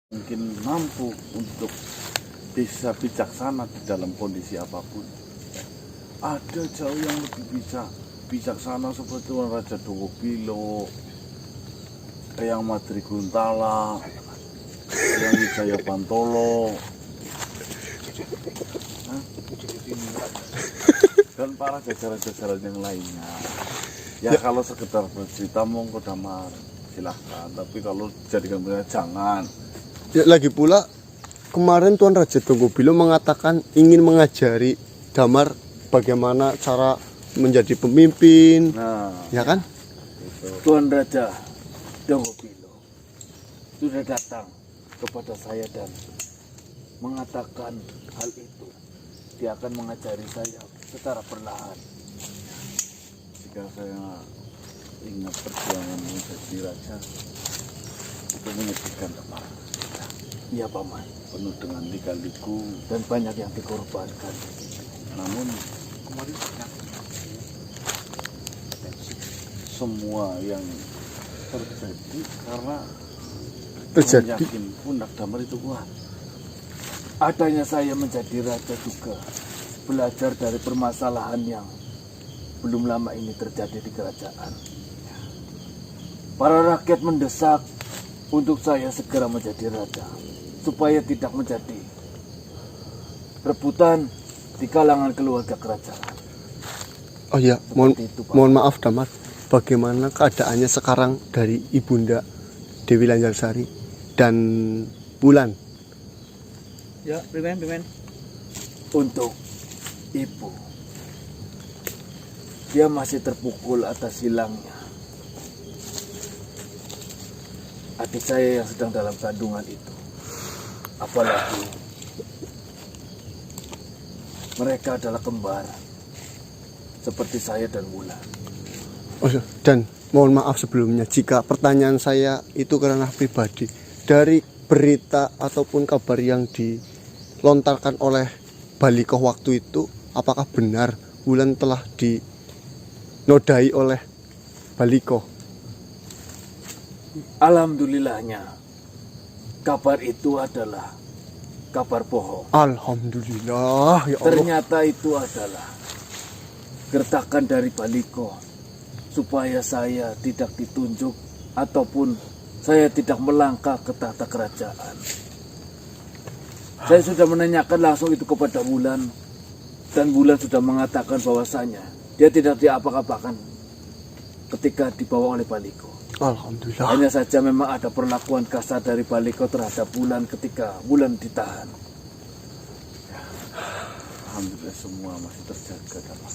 mungkin mampu untuk bisa bijaksana di dalam kondisi apapun. Ada jauh yang lebih bijaksana seperti Tuan Raja Dongopilo, Eyang Madri Guntala, Eyang Wijaya Bantolo, dan para jajaran-jajaran yang lainnya. Ya kalau sekedar bercerita monggo Damar, silahkan. Tapi kalau jadikan benar jangan. Ya, lagi pula kemarin Tuan Raja Dongopilo mengatakan ingin mengajari Damar bagaimana cara menjadi pemimpin. Nah, ya kan? itu. Tuan Raja Dongopilo sudah datang kepada saya dan mengatakan hal itu. Dia akan mengajari saya secara perlahan. Jika saya ingat perjuangan menjadi raja, itu menyedihkan Damar. Iya Paman, penuh dengan lika-liku dan banyak yang dikorbankan. Namun kemarin semua yang terjadi karena yakin pundak Damar itu kuat. Adanya saya menjadi raja juga belajar dari permasalahan yang belum lama ini terjadi di kerajaan. Para rakyat mendesak untuk saya segera menjadi raja, supaya tidak menjadi rebutan di kalangan keluarga kerajaan. Oh ya, mohon maaf Damar, bagaimana keadaannya sekarang dari Ibunda Dewi Lanjarsari dan Wulan? Ya, pimen. Untuk ibu, dia masih terpukul atas hilangnya adik saya yang sedang dalam kandungan itu. Apalagi mereka adalah kembar seperti saya dan Wulan. Oh, dan mohon maaf sebelumnya jika pertanyaan saya itu karena pribadi. Dari berita ataupun kabar yang dilontarkan oleh Balikoh waktu itu, apakah benar Wulan telah dinodai oleh Balikoh? Alhamdulillahnya, kabar itu adalah kabar bohong. Alhamdulillah, ya Allah. Ternyata itu adalah gertakan dari Balikoh supaya saya tidak ditunjuk ataupun saya tidak melangkah ke tahta kerajaan. Saya sudah menanyakan langsung itu kepada Wulan, dan Wulan sudah mengatakan bahwasanya dia tidak diapa-apakan ketika dibawa oleh Balikoh. Alhamdulillah. Hanya saja memang ada perlakuan kasar dari Balikoh terhadap Wulan ketika Wulan ditahan. Ya, alhamdulillah semua masih terjaga dalam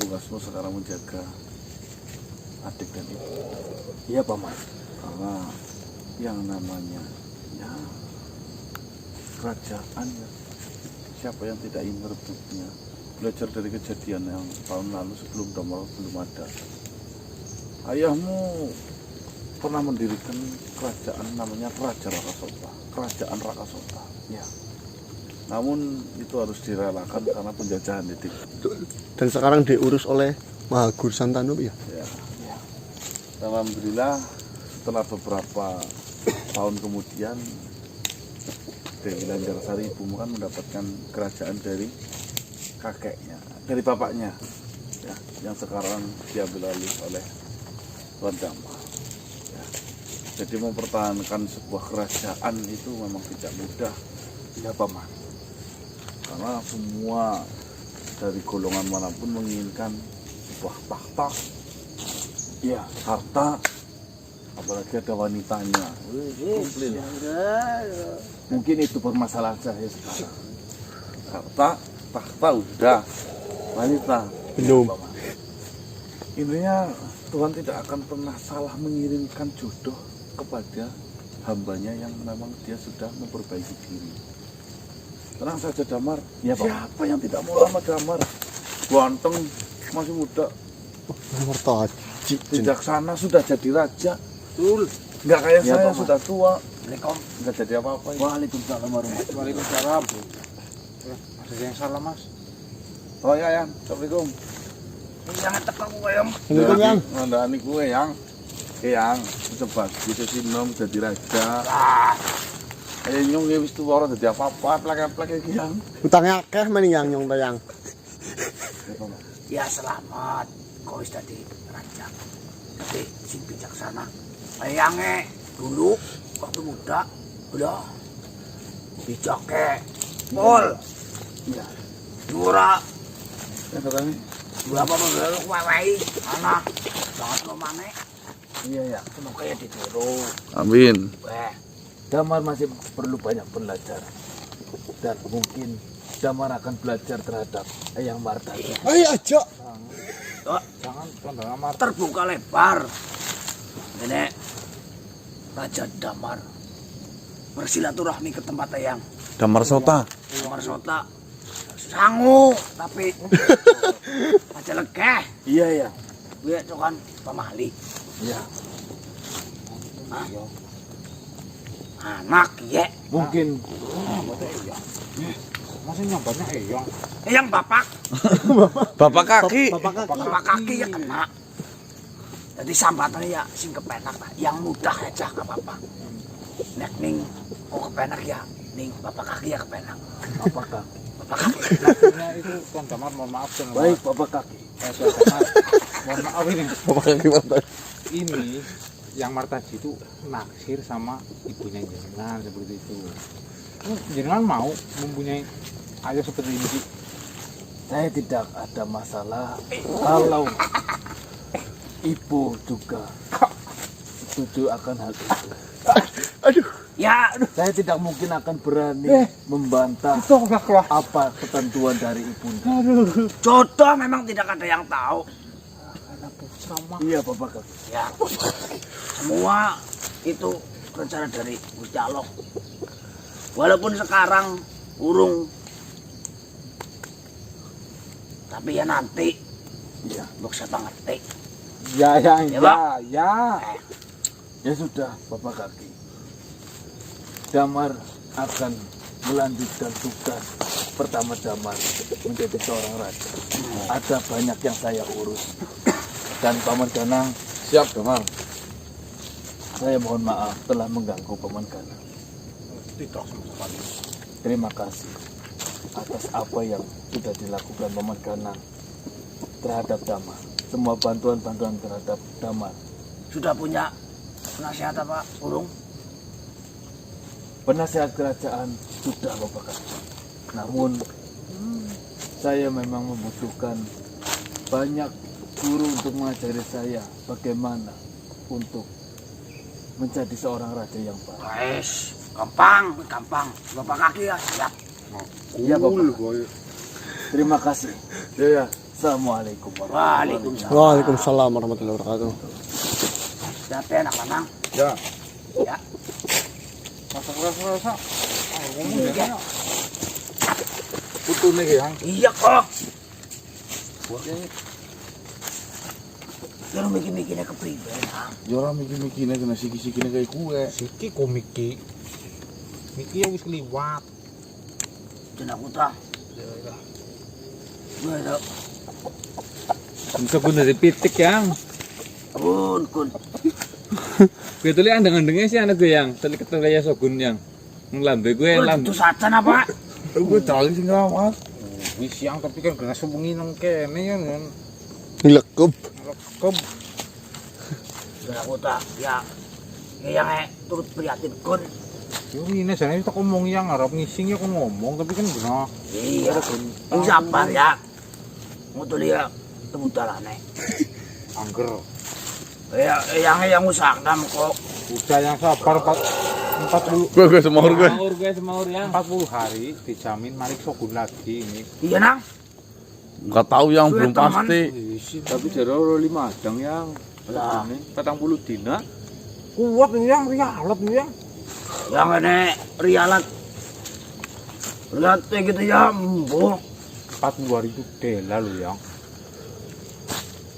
tugasmu sekarang menjaga adik dan ibu. Iya Paman, karena yang namanya ya kerajaan ya, siapa yang tidak ingin merebutnya. Belajar dari kejadian yang tahun lalu sebelum Damar belum ada. Ayahmu pernah mendirikan kerajaan namanya Raja Rakasota, Kerajaan Rakasota. Ya. Namun itu harus direlakan karena penjajahan itu. Dan sekarang diurus oleh Mahagur Santanu ya. Ya. Alhamdulillah setelah beberapa tahun kemudian Dewi Lanjarsari ibumu kan mendapatkan kerajaan dari kakeknya, dari bapaknya, ya, yang sekarang diambil alih oleh Tuan Damar. Ya. Jadi mempertahankan sebuah kerajaan itu memang tidak mudah, ya Paman. Karena semua dari golongan manapun menginginkan sebuah tahta, ya harta, apalagi ada wanitanya. Komplit. Mungkin itu permasalahan saya sekarang. Harta, tahta udah, wanita belum. Intinya Tuhan tidak akan pernah salah mengirimkan jodoh kepada hambanya yang memang dia sudah memperbaiki diri. Tenang saja Damar. Ya, siapa yang tidak mau lama Damar? Ganteng, masih muda, bijaksana, sudah jadi raja. Betul. Nggak kayak Ya, saya Paman. sudah tua. Assalamualaikum. Nggak jadi apa-apa. Waalaikumsalam warahmatullahi wabarakatuh. Waalaikumsalam. Ada yang salah Mas. Oh ya yang, assalamualaikum. Jangan tekan gue yang. Assalamualaikum, Yang. Ngandani gue yang. Oke yang, cepat bisa sih nom jadi raja. Ayo nyong ya wis tuwa ora dadi apa-apa, plek-plek iki yang. Utangnya akeh maning yang nyong tayang. Ya selamat, kau wis dadi raja. Dadi sing bijaksana. Bayange dulu waktu muda udah bijake. Pol. Iya. Dura Ya katanya. berapa menurut wawahi anak banget lo mana? Iya ya. Semoga ya ditiru. Amin. Weh, Damar masih perlu banyak belajar. Dan mungkin Damar akan belajar terhadap Eyang Marta. Ayo aja. Jangan kandang amat. terbuka lebar. Ini Raja Damar bersilaturahmi ke tempat Eyang. Damar Sota. Damar Sota sangu tapi aja legeh. Iya ya. Gue cokan pamahli. Iya. Anak ye. Mungkin Masih nyambarnya eyang. Eyang bapak. Bapak kaki. Bapak kaki ya kena. Jadi sambatannya ya sing kepenak lah. Yang mudah aja gak apa-apa. Nek ning kok kepenak ya. Ning bapak kaki ya kepenak. Bapak kaki. Bapak kaki. Lagunya itu Tuan Damar mohon maaf Tuan Damar. Baik Bapak kaki. Tuan Damar mohon maaf ini. Bapak kaki Marta. Ini yang Martaji itu naksir sama ibunya jenengan seperti itu. Jenengan mau mempunyai ayah seperti ini? Saya tidak ada masalah kalau ibu juga setuju akan hal itu. Aduh. Ya, Saya tidak mungkin akan berani membantah apa ketentuan dari ibunda. jodoh memang tidak ada yang tahu. Iya Bapak kaki. Ya, semua itu rencana dari Gusti Allah. Walaupun sekarang urung, tapi ya nanti, Iya. mbok saya ngerti. Ya ya Ya, ya Pak. ya. Ya sudah Bapak kaki. Damar akan melanjutkan tugas pertama Damar menjadi seorang raja. Ada banyak yang saya urus. Dan Paman Ganang, siap Damar. Saya mohon maaf telah mengganggu Paman Ganang. Tidak sama sekali. Terima kasih atas apa yang sudah dilakukan Paman Ganang terhadap Damar. Semua bantuan-bantuan terhadap Damar. Sudah punya nasihat apa, Urung? Penasehat kerajaan sudah Bapak kaki. Namun saya memang membutuhkan banyak guru untuk mengajari saya bagaimana untuk menjadi seorang raja yang baik. Guys, gampang. Bapak kaki ya, siap. Iya Bapak. boy. Terima kasih. Ya. Assalamualaikum warahmatullahi wabarakatuh. Waalaikumsalam. Waalaikumsalam warahmatullahi wabarakatuh. Siap ya, anak lanang. Ya. Ya. Rasa. Ngomong ya. Putune ki yang. Iya kok. Kira mikir-mikirnya kepribadian. Ya ora mikir-mikirnya kena siki-sikine kayak kue. Siki komiki. Miki ya wis kliwat. Jenah putra. Gue tau. Bisa pun dari pitik yang Kun. gue tuh lihat andeng-andengnya sih anak gue yang tadi ketemu ya sogun yang ngelambe gue Kun, lambe itu saja apa? Gue jalan sih ngawat. Wis siang tapi kan gak sewengi nang kene kan. Ngelekup. Lekep. Jenah putra. Ya. Yang turut prihatin kun. Yo ngene jane tak ngomong yang arep ngising ya kok ngomong tapi kan bener. Iya. Yang sabar ya. Ngutul ya. Temu dalane. Angger. Yang usahakan kok. Udah yang sabar 40 Gue semaur gue. semaur yang 40 hari dijamin mari sogun lagi ini. Iya nang. Enggak tahu yang Gue belum teman. pasti. tapi jero 5 adang yang Lah. 40 dina Kuat ini yang rialet ini yang. Yang ini rialat. Rialat gitu ya. Mbuh. 40 hari itu dela lo yang.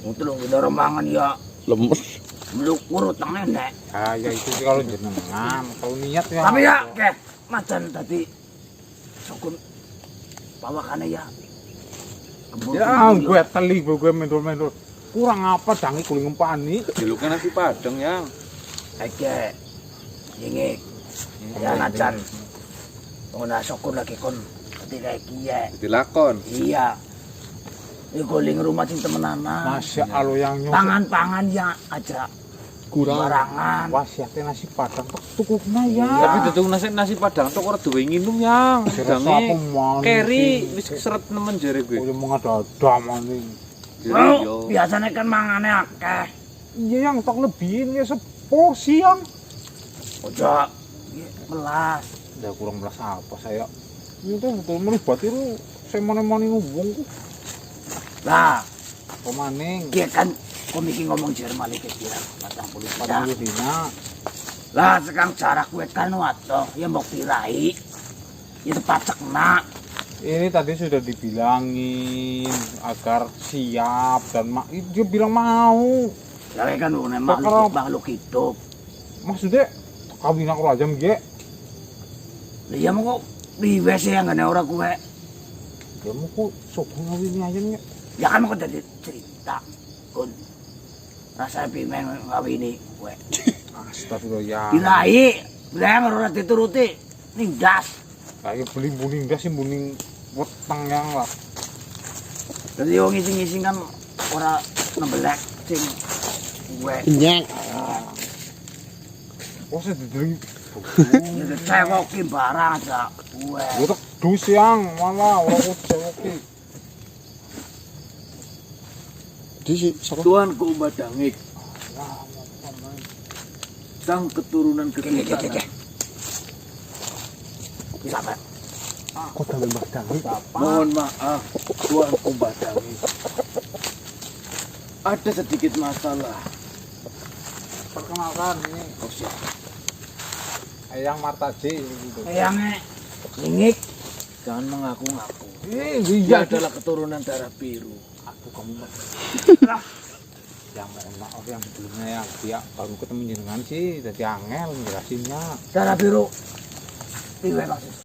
Ngutul udah rembangan ya. Lemes. Belum urut nang nenek. Ya itu sih kalau jenengan, kalau niat ya. Tapi ya, ke macan tadi sokun pawakannya ya. Ya gue teli gue mendol-mendol. Kurang apa dangi kuling empani. jeluknya nasi padang yang Oke, ini Ya najan. Ora syukur lagi kon ketika iki ya. Dilakon. Iya. Iku ling rumah sing temenanan. Masya Allah yang nyusul. Pangan-pangan ya aja Kurang. barangan. Wasiatnya nasi padang tok cukupna ya. Tapi duduk nasi padang tok ora duwe nginum yang. Dirasa Dange aku manis keri sih. wis seret nemen jare Oh, kowe. ya mau ada maning. Oh, biasanya kan mangane akeh. Iya yang tak lebihin ya seporsi yang. Ojo melas. Udah kurang belas apa saya. Itu betul melibat itu saya mana-mana ngubung ku. Lah, Apa maning? dia kan komiki ngomong Jerman iki kira 40 Padahal juta. dina. Lah sekarang jarak gue kan waduh ya mau pirai. Itu pacak nak. Ini tadi sudah dibilangin agar siap dan dia bilang mau. Ya kan udah Perkara- makhluk hidup. Maksudnya kawin aku aja nggih. Lah ya mau kok piwe sih yang gak ora gue. Ya mau kok sok ngawin aja nggih. Ya kan mau jadi cerita. Kun. Rasanya pimen ngawini gue. Astagfirullah ya. Pirai. Pirai ora dituruti. Ning das. Kayak beli buning dah sih buning weteng yang lah. Jadi wong ngising-ngising kan ora nembelek sing gue. Nyek. Oh saya didering. Ya cewoki barang aja gue. Gue tak dus yang malah orang kok cewoki. Di si sapa? Tuanku Badangik, sang keturunan Oke. kesultanan. Bisa Pak. Kok damel Badangik? Mohon maaf, Tuanku Badangik. Ada sedikit masalah. Perkenalkan ini Oh, siapa? Eyang Martaji gitu. Eyangnya lingik. Jangan mengaku-ngaku. Iya Dia adalah keturunan darah biru. Aduh kamu yang mohon maaf yang sebelumnya yang dia baru ketemu jenengan sih jadi angel jelasinnya. Darah biru. Piwe maksud?